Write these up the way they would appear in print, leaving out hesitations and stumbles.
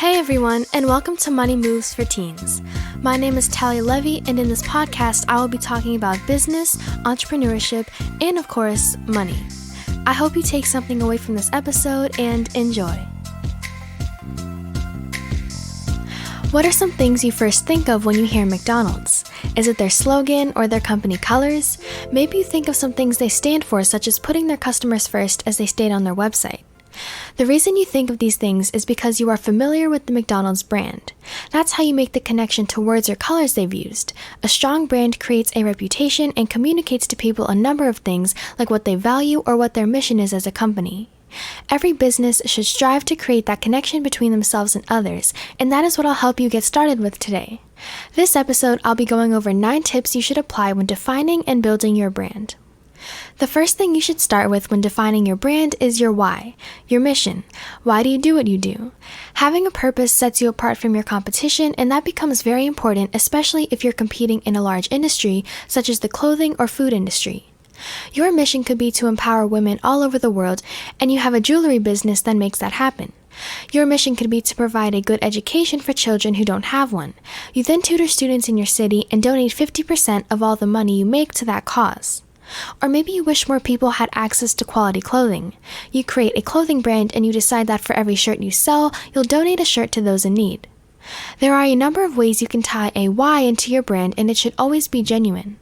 Hey everyone, and welcome to Money Moves for Teens. My name is Talia Levy, and in this podcast, I will be talking about business, entrepreneurship, and of course, money. I hope you take something away from this episode and enjoy. What are some things you first think of when you hear McDonald's? Is it their slogan or their company colors? Maybe you think of some things they stand for, such as putting their customers first, as they state on their website. The reason you think of these things is because you are familiar with the McDonald's brand. That's how you make the connection to words or colors they've used. A strong brand creates a reputation and communicates to people a number of things like what they value or what their mission is as a company. Every business should strive to create that connection between themselves and others, and that is what I'll help you get started with today. This episode, I'll be going over 9 tips you should apply when defining and building your brand. The first thing you should start with when defining your brand is your why, your mission. Why do you do what you do? Having a purpose sets you apart from your competition, and that becomes very important, especially if you're competing in a large industry, such as the clothing or food industry. Your mission could be to empower women all over the world, and you have a jewelry business that makes that happen. Your mission could be to provide a good education for children who don't have one. You then tutor students in your city and donate 50% of all the money you make to that cause. Or maybe you wish more people had access to quality clothing. You create a clothing brand and you decide that for every shirt you sell, you'll donate a shirt to those in need. There are a number of ways you can tie a why into your brand, and it should always be genuine.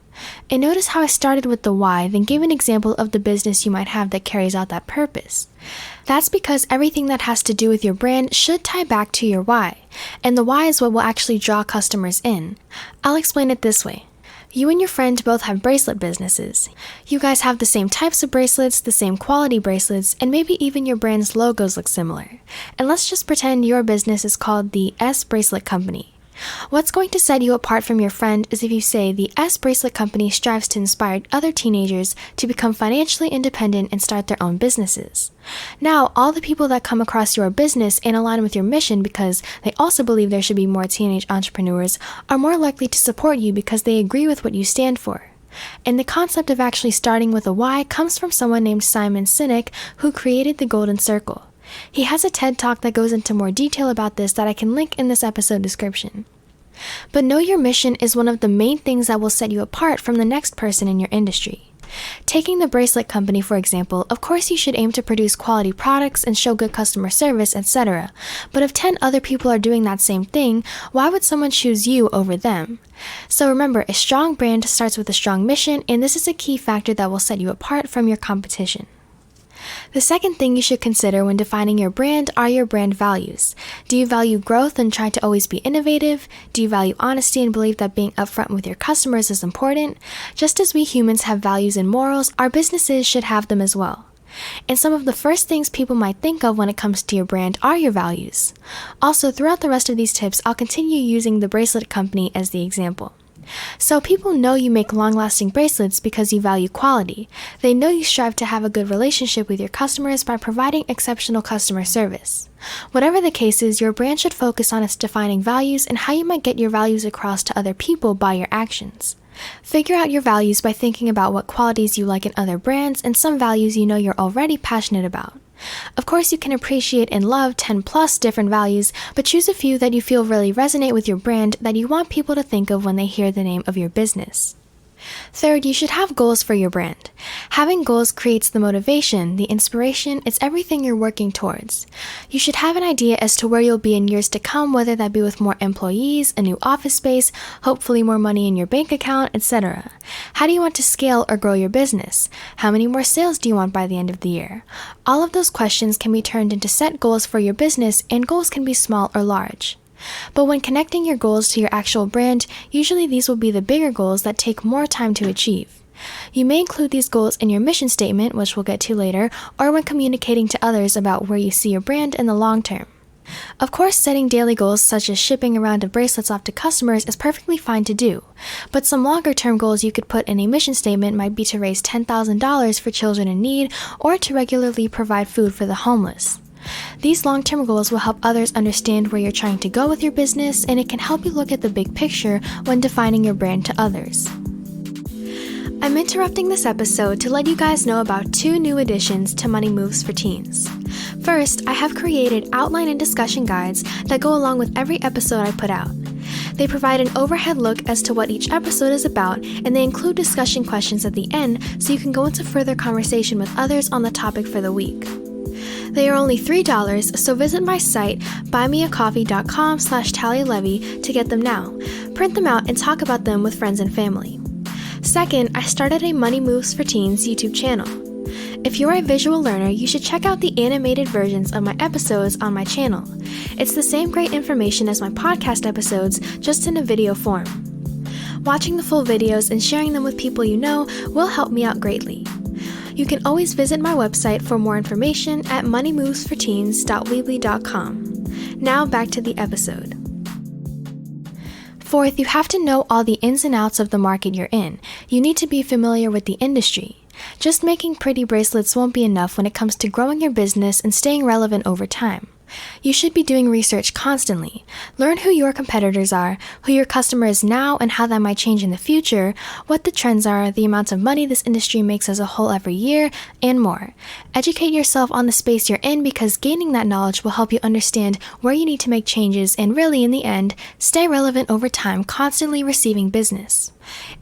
And notice how I started with the why, then gave an example of the business you might have that carries out that purpose. That's because everything that has to do with your brand should tie back to your why, and the why is what will actually draw customers in. I'll explain it this way. You and your friend both have bracelet businesses. You guys have the same types of bracelets, the same quality bracelets, and maybe even your brand's logos look similar. And let's just pretend your business is called the S Bracelet Company. What's going to set you apart from your friend is if you say the S Bracelet Company strives to inspire other teenagers to become financially independent and start their own businesses. Now, all the people that come across your business and align with your mission because they also believe there should be more teenage entrepreneurs are more likely to support you because they agree with what you stand for. And the concept of actually starting with a why comes from someone named Simon Sinek, who created the Golden Circle. He has a TED Talk that goes into more detail about this that I can link in this episode description. But know your mission is one of the main things that will set you apart from the next person in your industry. Taking the bracelet company, for example, of course you should aim to produce quality products and show good customer service, etc. But if 10 other people are doing that same thing, why would someone choose you over them? So remember, a strong brand starts with a strong mission, and this is a key factor that will set you apart from your competition. The second thing you should consider when defining your brand are your brand values. Do you value growth and try to always be innovative? Do you value honesty and believe that being upfront with your customers is important? Just as we humans have values and morals, our businesses should have them as well. And some of the first things people might think of when it comes to your brand are your values. Also, throughout the rest of these tips, I'll continue using the bracelet company as the example. So people know you make long-lasting bracelets because you value quality. They know you strive to have a good relationship with your customers by providing exceptional customer service. Whatever the case is, your brand should focus on its defining values and how you might get your values across to other people by your actions. Figure out your values by thinking about what qualities you like in other brands and some values you know you're already passionate about. Of course, you can appreciate and love 10 plus different values, but choose a few that you feel really resonate with your brand that you want people to think of when they hear the name of your business. Third, you should have goals for your brand. Having goals creates the motivation, the inspiration, it's everything you're working towards. You should have an idea as to where you'll be in years to come, whether that be with more employees, a new office space, hopefully more money in your bank account, etc. How do you want to scale or grow your business? How many more sales do you want by the end of the year? All of those questions can be turned into set goals for your business, and goals can be small or large. But when connecting your goals to your actual brand, usually these will be the bigger goals that take more time to achieve. You may include these goals in your mission statement, which we'll get to later, or when communicating to others about where you see your brand in the long term. Of course, setting daily goals such as shipping a round of bracelets off to customers is perfectly fine to do, but some longer-term goals you could put in a mission statement might be to raise $10,000 for children in need or to regularly provide food for the homeless. These long-term goals will help others understand where you're trying to go with your business, and it can help you look at the big picture when defining your brand to others. I'm interrupting this episode to let you guys know about 2 new additions to Money Moves for Teens. First, I have created outline and discussion guides that go along with every episode I put out. They provide an overhead look as to what each episode is about, and they include discussion questions at the end so you can go into further conversation with others on the topic for the week. They are only $3, so visit my site, buymeacoffee.com/Talia Levy to get them now. Print them out and talk about them with friends and family. Second, I started a Money Moves for Teens YouTube channel. If you're a visual learner, you should check out the animated versions of my episodes on my channel. It's the same great information as my podcast episodes, just in a video form. Watching the full videos and sharing them with people you know will help me out greatly. You can always visit my website for more information at moneymovesforteens.weebly.com. Now back to the episode. Fourth, you have to know all the ins and outs of the market you're in. You need to be familiar with the industry. Just making pretty bracelets won't be enough when it comes to growing your business and staying relevant over time. You should be doing research constantly. Learn who your competitors are, who your customer is now and how that might change in the future, what the trends are, the amount of money this industry makes as a whole every year, and more. Educate yourself on the space you're in because gaining that knowledge will help you understand where you need to make changes and really, in the end, stay relevant over time, constantly receiving business.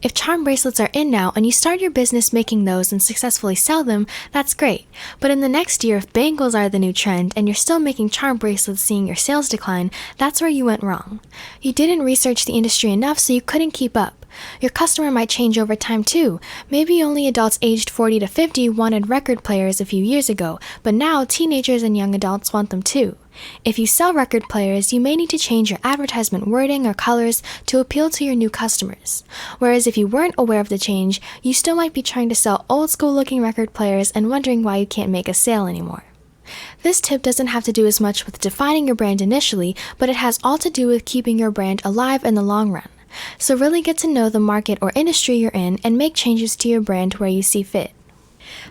If charm bracelets are in now and you start your business making those and successfully sell them, that's great. But in the next year, if bangles are the new trend and you're still making charm bracelets seeing your sales decline, that's where you went wrong. You didn't research the industry enough, so you couldn't keep up. Your customer might change over time too. Maybe only adults aged 40 to 50 wanted record players a few years ago, but now teenagers and young adults want them too. If you sell record players, you may need to change your advertisement wording or colors to appeal to your new customers. Whereas if you weren't aware of the change, you still might be trying to sell old school looking record players and wondering why you can't make a sale anymore. This tip doesn't have to do as much with defining your brand initially, but it has all to do with keeping your brand alive in the long run. So really get to know the market or industry you're in and make changes to your brand where you see fit.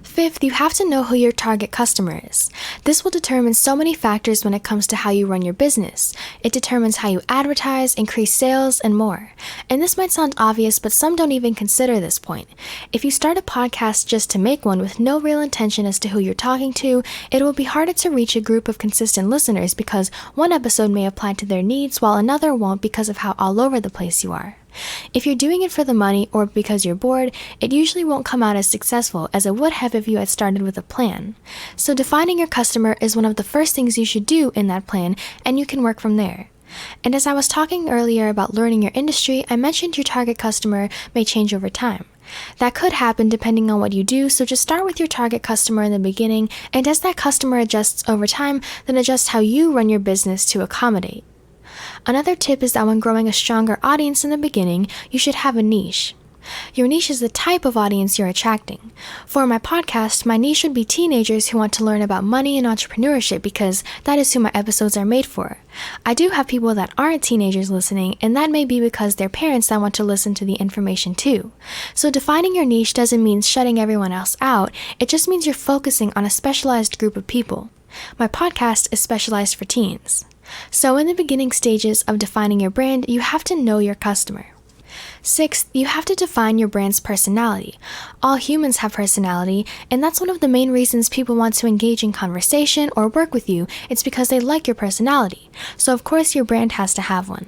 Fifth, you have to know who your target customer is. This will determine so many factors when it comes to how you run your business. It determines how you advertise, increase sales, and more. And this might sound obvious, but some don't even consider this point. If you start a podcast just to make one with no real intention as to who you're talking to, it will be harder to reach a group of consistent listeners because one episode may apply to their needs while another won't because of how all over the place you are. If you're doing it for the money or because you're bored, it usually won't come out as successful as it would have if you had started with a plan. So defining your customer is one of the first things you should do in that plan, and you can work from there. And as I was talking earlier about learning your industry, I mentioned your target customer may change over time. That could happen depending on what you do, so just start with your target customer in the beginning, and as that customer adjusts over time, then adjust how you run your business to accommodate. Another tip is that when growing a stronger audience in the beginning, you should have a niche. Your niche is the type of audience you're attracting. For my podcast, my niche would be teenagers who want to learn about money and entrepreneurship because that is who my episodes are made for. I do have people that aren't teenagers listening, and that may be because they're parents that want to listen to the information too. So defining your niche doesn't mean shutting everyone else out, it just means you're focusing on a specialized group of people. My podcast is specialized for teens. So in the beginning stages of defining your brand, you have to know your customer. Sixth, you have to define your brand's personality. All humans have personality, and that's one of the main reasons people want to engage in conversation or work with you. It's because they like your personality. So of course your brand has to have one.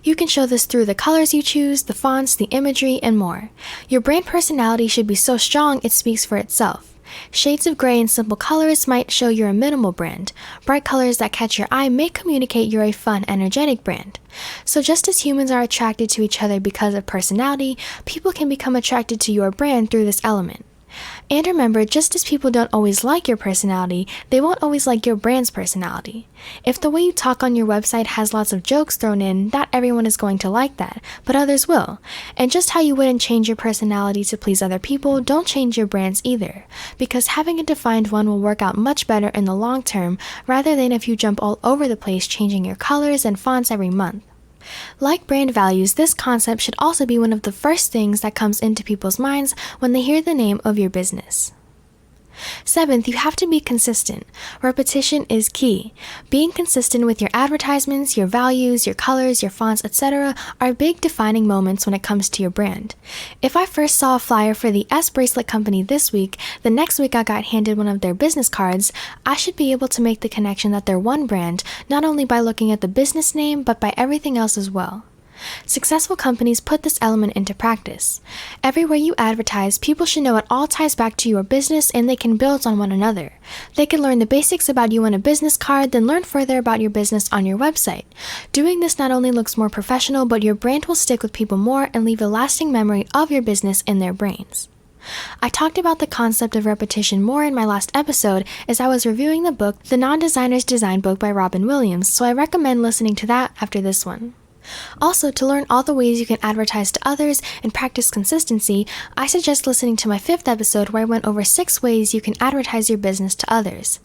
You can show this through the colors you choose, the fonts, the imagery, and more. Your brand personality should be so strong it speaks for itself. Shades of gray and simple colors might show you're a minimal brand. Bright colors that catch your eye may communicate you're a fun, energetic brand. So just as humans are attracted to each other because of personality, people can become attracted to your brand through this element. And remember, just as people don't always like your personality, they won't always like your brand's personality. If the way you talk on your website has lots of jokes thrown in, not everyone is going to like that, but others will. And just how you wouldn't change your personality to please other people, don't change your brands either, because having a defined one will work out much better in the long term rather than if you jump all over the place changing your colors and fonts every month. Like brand values, this concept should also be one of the first things that comes into people's minds when they hear the name of your business. 7th, you have to be consistent. Repetition is key. Being consistent with your advertisements, your values, your colors, your fonts, etc. are big defining moments when it comes to your brand. If I first saw a flyer for the S Bracelet Company this week, the next week I got handed one of their business cards, I should be able to make the connection that they're one brand, not only by looking at the business name, but by everything else as well. Successful companies put this element into practice. Everywhere you advertise, people should know it all ties back to your business and they can build on one another. They can learn the basics about you on a business card, then learn further about your business on your website. Doing this not only looks more professional, but your brand will stick with people more and leave a lasting memory of your business in their brains. I talked about the concept of repetition more in my last episode as I was reviewing the book, The Non-Designer's Design Book by Robin Williams, so I recommend listening to that after this one. Also, to learn all the ways you can advertise to others and practice consistency, I suggest listening to my 5th episode where I went over 6 ways you can advertise your business to others.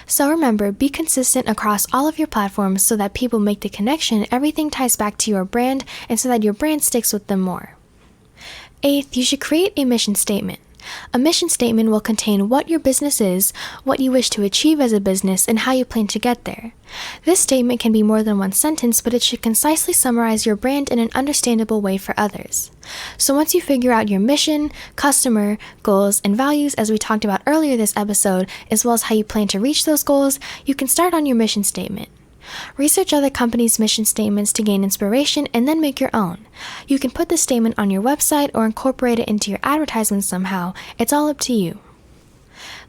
So remember, be consistent across all of your platforms so that people make the connection, everything ties back to your brand, and so that your brand sticks with them more. 8th, you should create a mission statement. A mission statement will contain what your business is, what you wish to achieve as a business, and how you plan to get there. This statement can be more than one sentence, but it should concisely summarize your brand in an understandable way for others. So once you figure out your mission, customer, goals, and values, as we talked about earlier this episode, as well as how you plan to reach those goals, you can start on your mission statement. Research other companies' mission statements to gain inspiration and then make your own. You can put the statement on your website or incorporate it into your advertisements somehow. It's all up to you.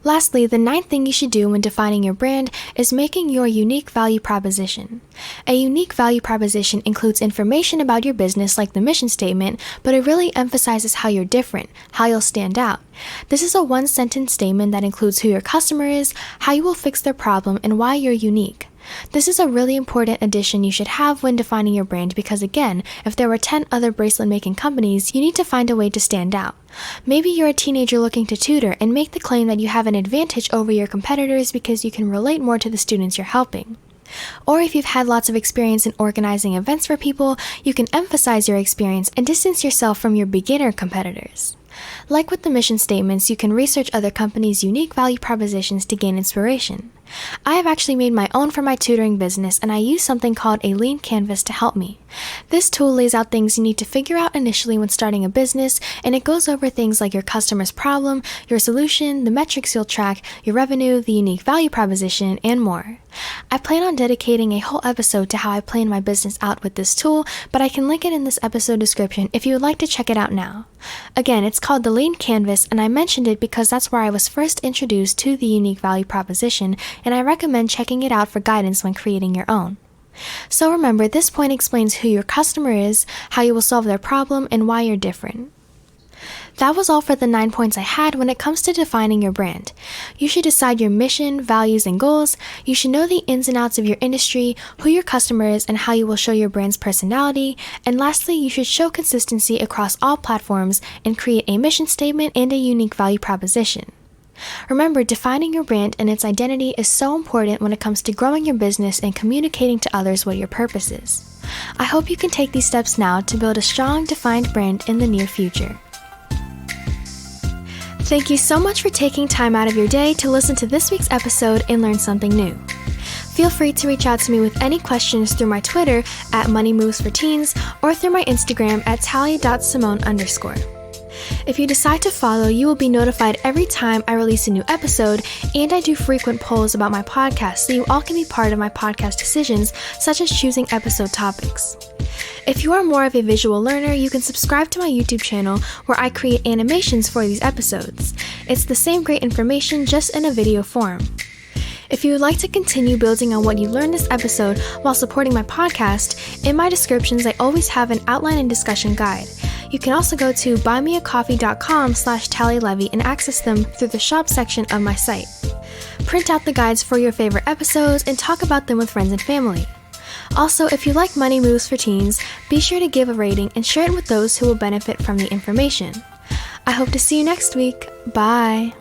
Lastly, the 9th thing you should do when defining your brand is making your unique value proposition. A unique value proposition includes information about your business like the mission statement, but it really emphasizes how you're different, how you'll stand out. This is a one-sentence statement that includes who your customer is, how you will fix their problem, and why you're unique. This is a really important addition you should have when defining your brand because again, if there were 10 other bracelet making companies, you need to find a way to stand out. Maybe you're a teenager looking to tutor and make the claim that you have an advantage over your competitors because you can relate more to the students you're helping. Or if you've had lots of experience in organizing events for people, you can emphasize your experience and distance yourself from your beginner competitors. Like with the mission statements, you can research other companies' unique value propositions to gain inspiration. I have actually made my own for my tutoring business, and I use something called a lean canvas to help me. This tool lays out things you need to figure out initially when starting a business, and it goes over things like your customer's problem, your solution, the metrics you'll track, your revenue, the unique value proposition, and more. I plan on dedicating a whole episode to how I plan my business out with this tool, but I can link it in this episode description if you would like to check it out now. Again, it's called the Lean Canvas, and I mentioned it because that's where I was first introduced to the unique value proposition, and I recommend checking it out for guidance when creating your own. So remember, this point explains who your customer is, how you will solve their problem, and why you're different. That was all for the 9 points I had when it comes to defining your brand. You should decide your mission, values, and goals. You should know the ins and outs of your industry, who your customer is, and how you will show your brand's personality. And lastly, you should show consistency across all platforms and create a mission statement and a unique value proposition. Remember, defining your brand and its identity is so important when it comes to growing your business and communicating to others what your purpose is. I hope you can take these steps now to build a strong, defined brand in the near future. Thank you so much for taking time out of your day to listen to this week's episode and learn something new. Feel free to reach out to me with any questions through my Twitter at MoneyMovesForTeens or through my Instagram at talia.simone_. If you decide to follow, you will be notified every time I release a new episode, and I do frequent polls about my podcast so you all can be part of my podcast decisions, such as choosing episode topics. If you are more of a visual learner, you can subscribe to my YouTube channel where I create animations for these episodes. It's the same great information, just in a video form. If you would like to continue building on what you learned this episode while supporting my podcast, in my descriptions I always have an outline and discussion guide. You can also go to buymeacoffee.com/Talia Levy and access them through the shop section of my site. Print out the guides for your favorite episodes and talk about them with friends and family. Also, if you like Money Moves for Teens, be sure to give a rating and share it with those who will benefit from the information. I hope to see you next week. Bye!